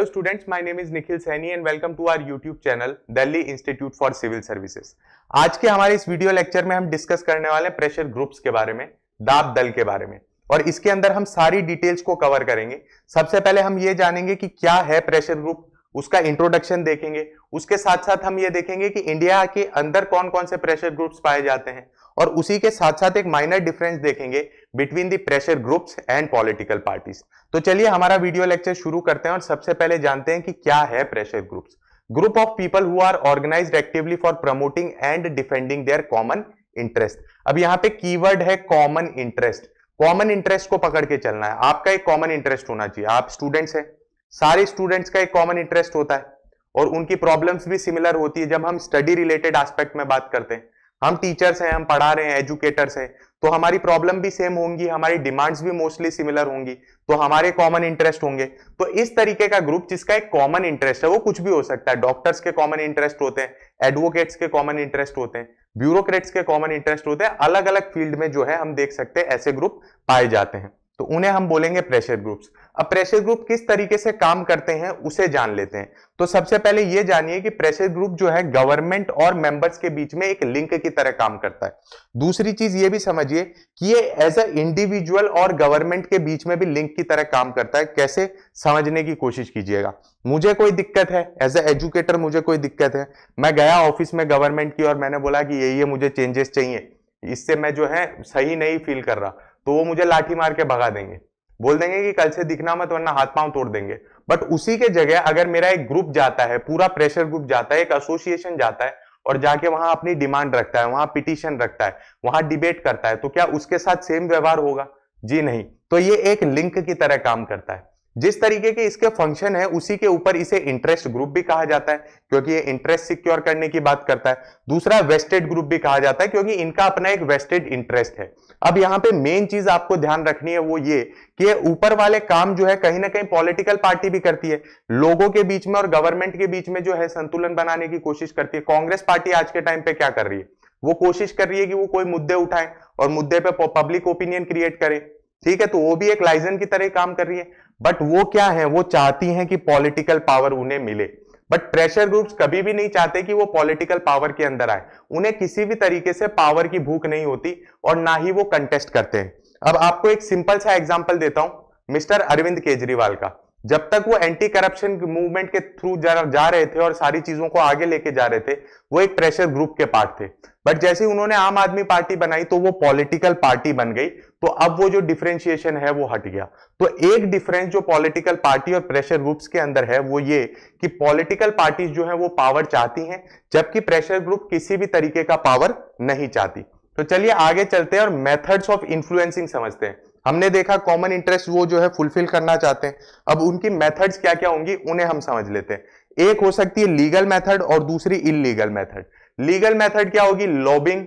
Hello students, my name is Nikhil Saini and welcome to our YouTube channel Delhi Institute for Civil Services। आज के हमारे इस video lecture में हम discuss करने वाले हैं प्रेशर ग्रुप्स के बारे में, दाब दल के बारे में, और इसके अंदर हम सारी डिटेल्स को कवर करेंगे। सबसे पहले हम ये जानेंगे कि क्या है प्रेशर ग्रुप, उसका इंट्रोडक्शन देखेंगे। उसके साथ साथ हम ये देखेंगे कि इंडिया के अंदर कौन कौन से प्रेशर ग्रुप्स पाए जाते हैं, और उसी के साथ साथ एक माइनर डिफरेंस देखेंगे between the pressure groups and political parties. तो चलिए हमारा वीडियो लेक्चर शुरू करते हैं और सबसे पहले जानते हैं कि क्या है pressure groups. Group of people who are organised actively for promoting and defending their common interest. अब यहाँ पे कीवर्ड है कॉमन इंटरेस्ट। कॉमन इंटरेस्ट को पकड़ के चलना है। आपका एक कॉमन इंटरेस्ट होना चाहिए। आप स्टूडेंट्स हैं, सारे स्टूडेंट्स का एक कॉमन इंटरेस्ट होता है और उनकी प्रॉब्लम्स भी सिमिलर होती है। जब हम स्टडी रिलेटेड एस्पेक्ट में बात करते हैं, हम टीचर्स हैं, हम पढ़ा रहे हैं, एजुकेटर्स हैं, तो हमारी प्रॉब्लम भी सेम होंगी, हमारी डिमांड्स भी मोस्टली सिमिलर होंगी, तो हमारे कॉमन इंटरेस्ट होंगे। तो इस तरीके का ग्रुप जिसका एक कॉमन इंटरेस्ट है, वो कुछ भी हो सकता है। डॉक्टर्स के कॉमन इंटरेस्ट होते हैं, एडवोकेट्स के कॉमन इंटरेस्ट होते हैं, ब्यूरोक्रेट्स के कॉमन इंटरेस्ट होते हैं। अलग अलग फील्ड में जो है हम देख सकते हैं ऐसे ग्रुप पाए जाते हैं, तो उन्हें हम बोलेंगे प्रेशर ग्रुप्स। अब प्रेशर ग्रुप किस तरीके से काम करते हैं उसे जान लेते हैं। तो सबसे पहले यह जानिए कि प्रेशर ग्रुप जो है गवर्नमेंट और मेंबर्स के बीच में एक लिंक की तरह काम करता है। दूसरी चीज ये भी समझिए कि ये एज अ इंडिविजुअल और गवर्नमेंट के बीच में भी लिंक की तरह काम करता है। कैसे, समझने की कोशिश कीजिएगा। मुझे कोई दिक्कत है, एज ए एजुकेटर मुझे कोई दिक्कत है, मैं गया ऑफिस में गवर्नमेंट की और मैंने बोला कि ये मुझे चेंजेस चाहिए, इससे मैं जो है सही नहीं फील कर रहा, तो वो मुझे लाठी मार के भगा देंगे, बोल देंगे कि कल से दिखना मत वरना हाथ पांव तोड़ देंगे। बट उसी के जगह अगर मेरा एक ग्रुप जाता है, पूरा प्रेशर ग्रुप जाता है, एक एसोसिएशन जाता है और जाके वहां अपनी डिमांड रखता है, वहां पिटीशन रखता है, वहां डिबेट करता है, तो क्या उसके साथ सेम व्यवहार होगा? जी नहीं। तो ये एक लिंक की तरह काम करता है। जिस तरीके के इसके फंक्शन है उसी के ऊपर इसे इंटरेस्ट ग्रुप भी कहा जाता है, क्योंकि ये इंटरेस्ट सिक्योर करने की बात करता है। दूसरा वेस्टेड ग्रुप भी कहा जाता है, क्योंकि इनका अपना एक वेस्टेड इंटरेस्ट है। अब यहाँ पे मेन चीज आपको ध्यान रखनी है वो ये कि ये ऊपर वाले काम जो है कहीं ना कहीं पॉलिटिकल पार्टी भी करती है, लोगों के बीच में और गवर्नमेंट के बीच में जो है संतुलन बनाने की कोशिश करती है। कांग्रेस पार्टी आज के टाइम पे क्या कर रही है? वो कोशिश कर रही है कि वो कोई मुद्दे उठाए और मुद्दे पे पब्लिक ओपिनियन क्रिएट करे, ठीक है, तो वो भी एक लाइजन की तरह काम कर रही है। बट वो क्या है, वो चाहती हैं कि पॉलिटिकल पावर उन्हें मिले। बट प्रेशर ग्रुप्स कभी भी नहीं चाहते कि वो पॉलिटिकल पावर के अंदर आए। उन्हें किसी भी तरीके से पावर की भूख नहीं होती और ना ही वो कंटेस्ट करते हैं। अब आपको एक सिंपल सा एग्जांपल देता हूं मिस्टर अरविंद केजरीवाल का। जब तक वो एंटी करप्शन मूवमेंट के थ्रू जा रहे थे और सारी चीजों को आगे लेके जा रहे थे, वो एक प्रेशर ग्रुप के पार्ट थे। बट जैसे ही उन्होंने आम आदमी पार्टी बनाई तो वो पॉलिटिकल पार्टी बन गई, तो अब वो जो डिफरेंशिएशन है वो हट गया। तो एक डिफरेंस जो पॉलिटिकल पार्टी और प्रेशर ग्रुप्स के अंदर है वो ये कि पॉलिटिकल पार्टीज जो है वो पावर चाहती हैं, जबकि प्रेशर ग्रुप किसी भी तरीके का पावर नहीं चाहती। तो चलिए आगे चलते हैं और मेथड्स ऑफ इन्फ्लुएंसिंग समझते हैं। हमने देखा कॉमन इंटरेस्ट वो जो है फुलफिल करना चाहते हैं। अब उनकी मेथड्स क्या क्या होंगी उन्हें हम समझ लेते हैं। एक हो सकती है लीगल मेथड और दूसरी इलीगल मेथड। लीगल मेथड क्या होगी? Lobbying,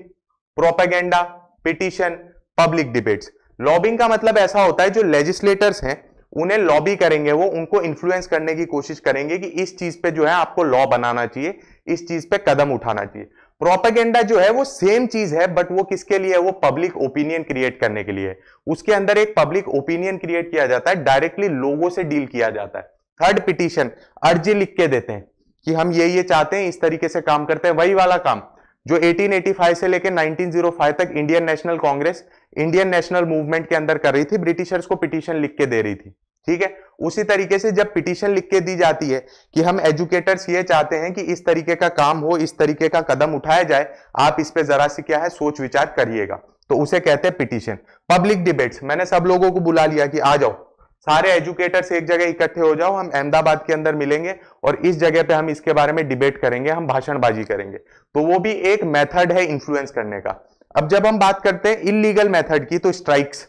propaganda, petition, public debates. Lobbying का मतलब ऐसा होता है जो लेजिस्लेटर्स हैं उन्हें लॉबी करेंगे, वो उनको इन्फ्लुएंस करने की कोशिश करेंगे कि इस चीज पे जो है आपको लॉ बनाना चाहिए, इस चीज पे कदम उठाना चाहिए। प्रोपेगेंडा जो है वो सेम चीज है, बट वो किसके लिए है? वो पब्लिक ओपिनियन क्रिएट करने के लिए है। उसके अंदर एक पब्लिक ओपिनियन क्रिएट किया जाता है, डायरेक्टली लोगों से डील किया जाता है। थर्ड, पिटीशन, अर्जी लिख के देते हैं कि हम ये चाहते हैं, इस तरीके से काम करते हैं। वही वाला काम जो 1885 से लेकर 1905 तक Indian national Congress, Indian national movement के अंदर कर रही थी, ब्रिटिशर्स को पिटीशन लिख के दे रही थी, ठीक है। उसी तरीके से जब पिटीशन लिख के दी जाती है कि हम एजुकेटर्स ये चाहते हैं कि इस तरीके का काम हो, इस तरीके का कदम उठाया जाए, आप इस पे जरा सी क्या है सोच विचार करिएगा, तो उसे कहते हैं पिटीशन। पब्लिक डिबेट्स, मैंने सब लोगों को बुला लिया कि आ जाओ, सारे एजुकेटर्स एक जगह इकट्ठे हो जाओ, हम अहमदाबाद के अंदर मिलेंगे और इस जगह पे हम इसके बारे में डिबेट करेंगे, हम भाषणबाजी करेंगे। तो वो भी एक मेथड है इन्फ्लुएंस करने का। अब जब हम बात करते हैं इलीगल मेथड की, तो स्ट्राइक्स,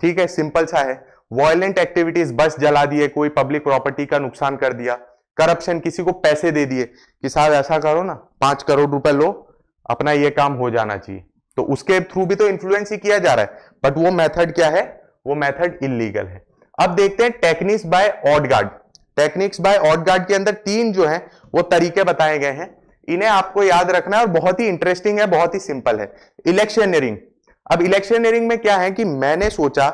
ठीक है, सिंपल सा है। वायलेंट एक्टिविटीज, बस जला दिए, कोई पब्लिक प्रॉपर्टी का नुकसान कर दिया, करप्शन, किसी को पैसे दे दिए कि साहब ऐसा करो ना, 5 करोड़ रुपए लो, अपना ये काम हो जाना चाहिए, तो उसके थ्रू भी तो इन्फ्लुएंस ही किया जा रहा है, बट वो मेथड क्या है? वो मेथड इलीगल है। अब देखते हैं techniques by odd guard. Techniques by odd guard के अंदर 3 जो है वो तरीके बताए गए हैं, इन्हें आपको याद रखना है और बहुत ही इंटरेस्टिंग है, बहुत ही सिंपल है। इलेक्शनरिंग। अब इलेक्शनरिंग में क्या है कि मैंने सोचा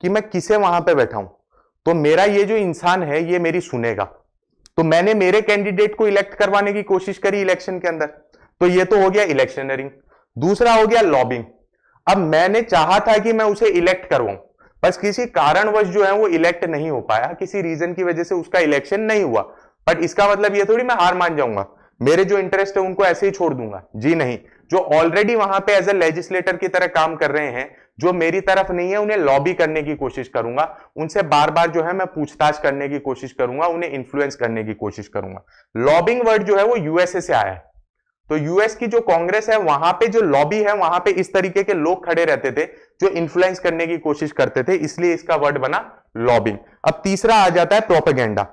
कि मैं किसे वहां पे बैठा हूं, तो मेरा ये जो इंसान है ये मेरी सुनेगा, तो मैंने मेरे कैंडिडेट को इलेक्ट करवाने की कोशिश करी इलेक्शन के अंदर, तो ये तो हो गया इलेक्शनरिंग। दूसरा हो गया लॉबिंग। अब मैंने चाहा था कि मैं उसे इलेक्ट करवाऊं, बस किसी कारणवश जो है वो इलेक्ट नहीं हो पाया, किसी रीजन की वजह से उसका इलेक्शन नहीं हुआ। बट इसका मतलब ये थोड़ी मैं हार मान जाऊंगा, मेरे जो इंटरेस्ट है उनको ऐसे ही छोड़ दूंगा, जी नहीं। जो ऑलरेडी वहां पे एज ए लेजिस्लेटर की तरह काम कर रहे हैं, जो मेरी तरफ नहीं है, उन्हें लॉबी करने की कोशिश करूंगा, उनसे बार बार जो है मैं पूछताछ करने की कोशिश करूंगा, उन्हें इन्फ्लुएंस करने की कोशिश करूंगा। लॉबिंग वर्ड जो है वो यूएसए से आया है, तो यूएस की जो कांग्रेस है वहां पे जो लॉबी है, वहां पे इस तरीके के लोग खड़े रहते थे जो इन्फ्लुएंस करने की कोशिश करते थे, इसलिए इसका वर्ड बना लॉबिंग। अब तीसरा आ जाता है प्रोपेगेंडा।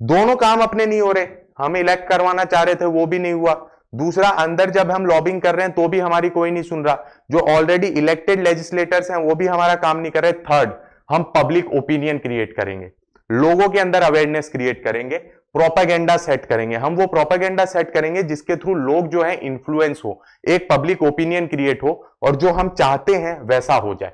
दोनों काम अपने नहीं हो रहे, हम इलेक्ट करवाना चाह रहे थे वो भी नहीं हुआ, दूसरा अंदर जब हम लॉबिंग कर रहे हैं तो भी हमारी कोई नहीं सुन रहा, जो ऑलरेडी इलेक्टेड लेजिस्लेटर्स हैं वो भी हमारा काम नहीं कर रहे। थर्ड, हम पब्लिक ओपिनियन क्रिएट करेंगे, लोगों के अंदर अवेयरनेस क्रिएट करेंगे, प्रोपेगेंडा सेट करेंगे। हम वो प्रोपेगेंडा सेट करेंगे जिसके थ्रू लोग जो है इन्फ्लुएंस हो, एक पब्लिक ओपिनियन क्रिएट हो और जो हम चाहते हैं वैसा हो जाए।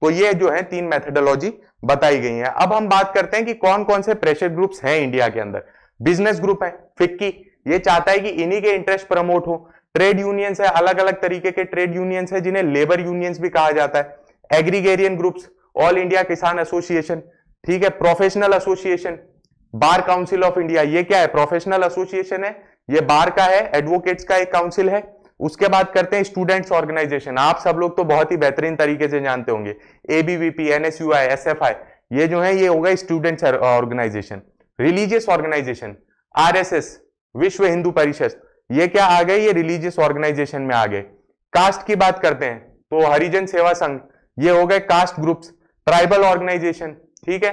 तो ये जो है 3 मेथोडोलॉजी बताई गई है। अब हम बात करते हैं कि कौन कौन से प्रेशर ग्रुप्स हैं इंडिया के अंदर। बिजनेस ग्रुप है फिक्की, ये चाहता है कि इन्हीं के इंटरेस्ट प्रमोट हो। ट्रेड यूनियंस है, अलग अलग तरीके के ट्रेड यूनियंस है जिन्हें लेबर यूनियंस भी कहा जाता है। एग्रीगेरियन ग्रुप्स, ऑल इंडिया किसान एसोसिएशन, ठीक है। Professional association, bar council of India, ये क्या है? प्रोफेशनल एसोसिएशन है, ये बार का है, एडवोकेट्स का एक काउंसिल है। उसके बाद करते हैं स्टूडेंट्स ऑर्गेनाइजेशन, आप सब लोग तो बहुत ही बेहतरीन तरीके से जानते होंगे, एबीवीपी, एनएसयूआई, एसएफआई, ये जो है ये होगा students organisation. Religious organisation, RSS, Vishwa Hindu परिषद, ये क्या आ गए? ये रिलीजियस ऑर्गेनाइजेशन में आ गए। कास्ट की बात करते हैं तो हरिजन सेवा संघ, ये हो गए कास्ट ग्रुप्स। ट्राइबल ऑर्गेनाइजेशन, ठीक है,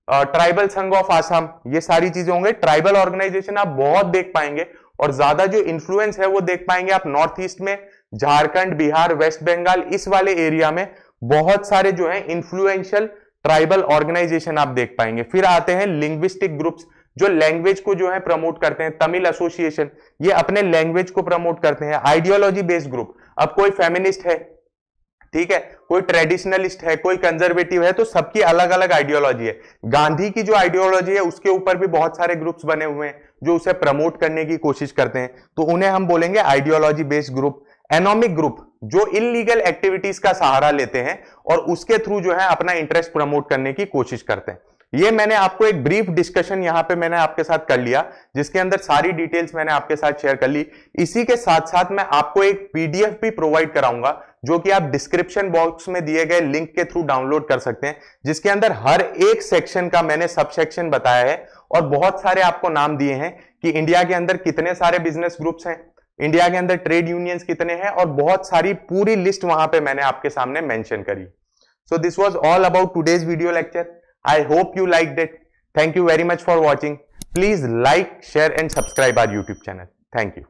ट्राइबल संघ ऑफ आसाम, ये सारी चीजें होंगे। ट्राइबल ऑर्गेनाइजेशन आप बहुत देख पाएंगे और ज्यादा जो इन्फ्लुएंस है वो देख पाएंगे आप नॉर्थ ईस्ट में, झारखंड, बिहार, वेस्ट बंगाल, इस वाले एरिया में बहुत सारे जो है इन्फ्लुएंशियल ट्राइबल ऑर्गेनाइजेशन आप देख पाएंगे। फिर आते हैं लिंग्विस्टिक ग्रुप्स, जो लैंग्वेज को जो है प्रमोट करते हैं। तमिल एसोसिएशन, ये अपने लैंग्वेज को प्रमोट करते हैं। आइडियोलॉजी बेस्ड ग्रुप, अब कोई फेमिनिस्ट है, ठीक है, कोई ट्रेडिशनलिस्ट है, कोई कंजर्वेटिव है, तो सबकी अलग अलग आइडियोलॉजी है। गांधी की जो आइडियोलॉजी है उसके ऊपर भी बहुत सारे ग्रुप्स बने हुए हैं जो उसे प्रमोट करने की कोशिश करते हैं, तो उन्हें हम बोलेंगे ideology based group. Anomic group, जो इलीगल एक्टिविटीज का सहारा लेते हैं और उसके थ्रू जो है अपना इंटरेस्ट प्रमोट करने की कोशिश करते हैं। ये मैंने आपको एक ब्रीफ डिस्कशन यहां पे मैंने आपके साथ कर लिया, जिसके अंदर सारी डिटेल्स मैंने आपके साथ शेयर कर ली। इसी के साथ साथ मैं आपको एक पीडीएफ भी प्रोवाइड कराऊंगा जो कि आप डिस्क्रिप्शन बॉक्स में दिए गए लिंक के थ्रू डाउनलोड कर सकते हैं, जिसके अंदर हर एक सेक्शन का मैंने सब सेक्शन बताया है और बहुत सारे आपको नाम दिए हैं कि इंडिया के अंदर कितने सारे बिजनेस ग्रुप्स हैं, इंडिया के अंदर ट्रेड यूनियंस कितने हैं, और बहुत सारी पूरी लिस्ट वहां पे मैंने आपके सामने मेंशन करी। So this was all about today's video lecture. I hope you liked it. Thank you very much for watching. Please like, share and subscribe our YouTube channel. Thank you.